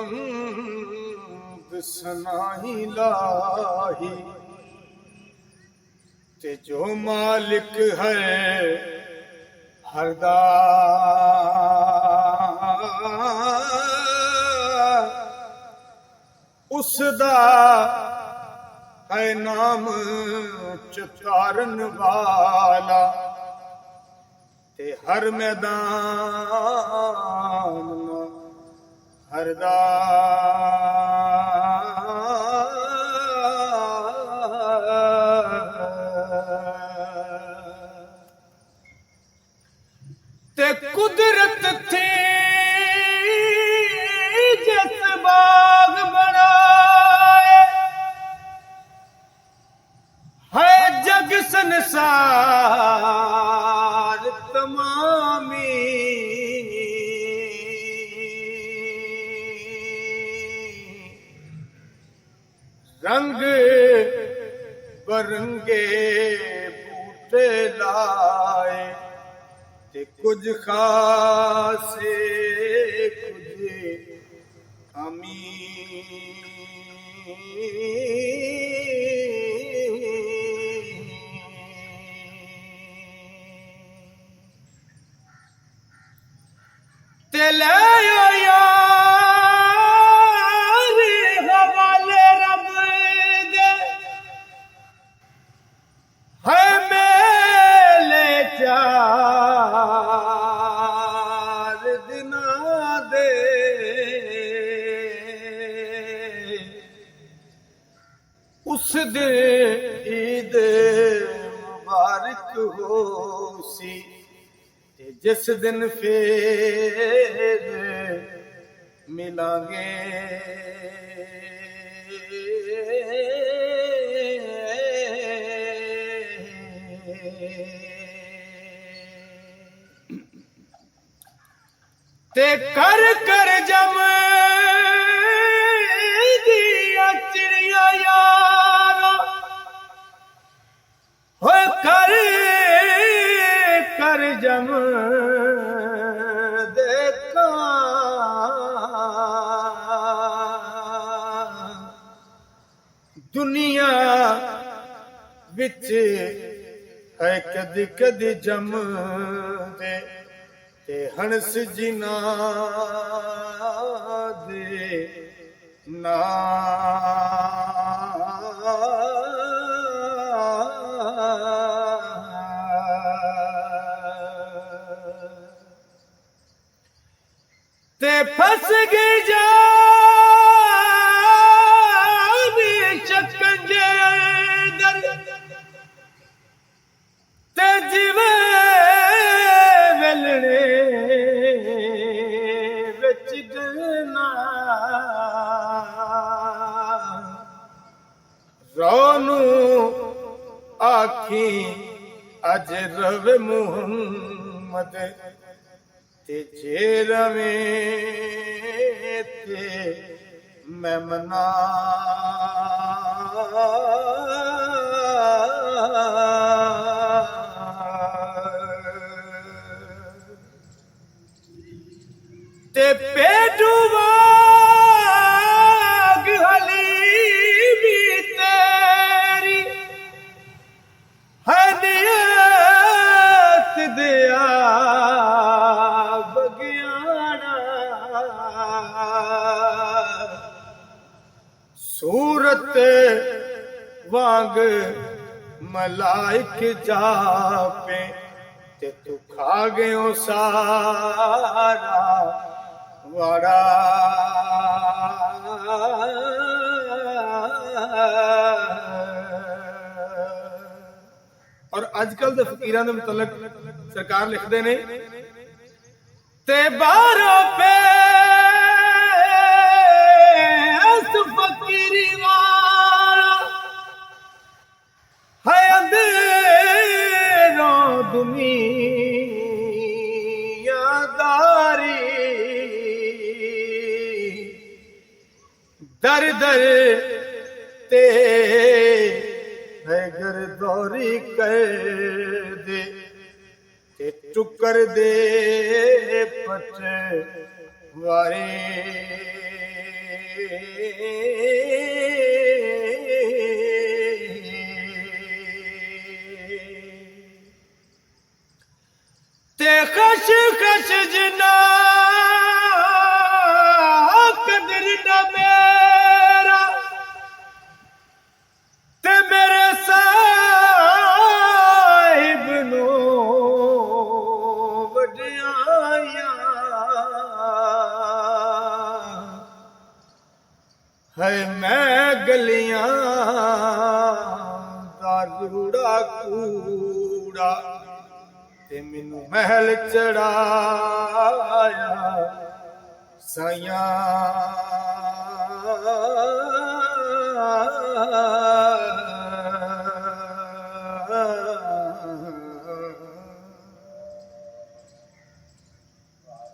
हम्द सनाही लाही ते जो मालिक है हरदा उसदा है नाम चुचारन वाला ते हर मैदान हरदा ते कुदरत थी जिस बाग बनाए है जग संसार तमामी रंग बरंगे बूटे लाए ते कुछ खासे कुछ अमी ते ले उस दिन ईद मुबारक हो सी जिस दिन फिर मिलांगे ते कर कर जम दिया चिड़िया यारा हो कर कर जम देखा दुनिया विच है कदी कदी जम दे ते हंस जिना दे ना ते फस गई जा चकंजे दर ते जीवे वेलणे विच गना रोनू आखी अज रवे मुहम्मद ते जे रवे ते मैं मना ते पेटू बाग हली भी तेरी है नियत दिया बगियाना सूरत वांग मलाइक जापे ते तू खा गयो सारा वाड़ा और अजकल दे फकीरां दे मुतलक सरकार लिखदे ने ते बारों पे इस फकीरी वाला है अंधेरों दुनियादारी दर दर ते है गर्दौरी कर दे ते टुकर दे पट वारे ਤੇ ਖਸ਼ ਖਸ਼ ਜਿਨਾ ਕਦਰ ਨਾ ਮੇਰਾ ਤੇ ਮੇਰੇ ਸਾਹਿਬ ਨੂੰ ਵਡਿਆਈਆਂ ਹੈ ਮੈਂ ਗਲੀਆਂ ਦਾ ਰੂੜਾ ਕੂੜਾ ਤੇ ਮੈਨੂੰ ਮਹਿਲ ਚੜਾਇਆ ਸਾਈਆਂ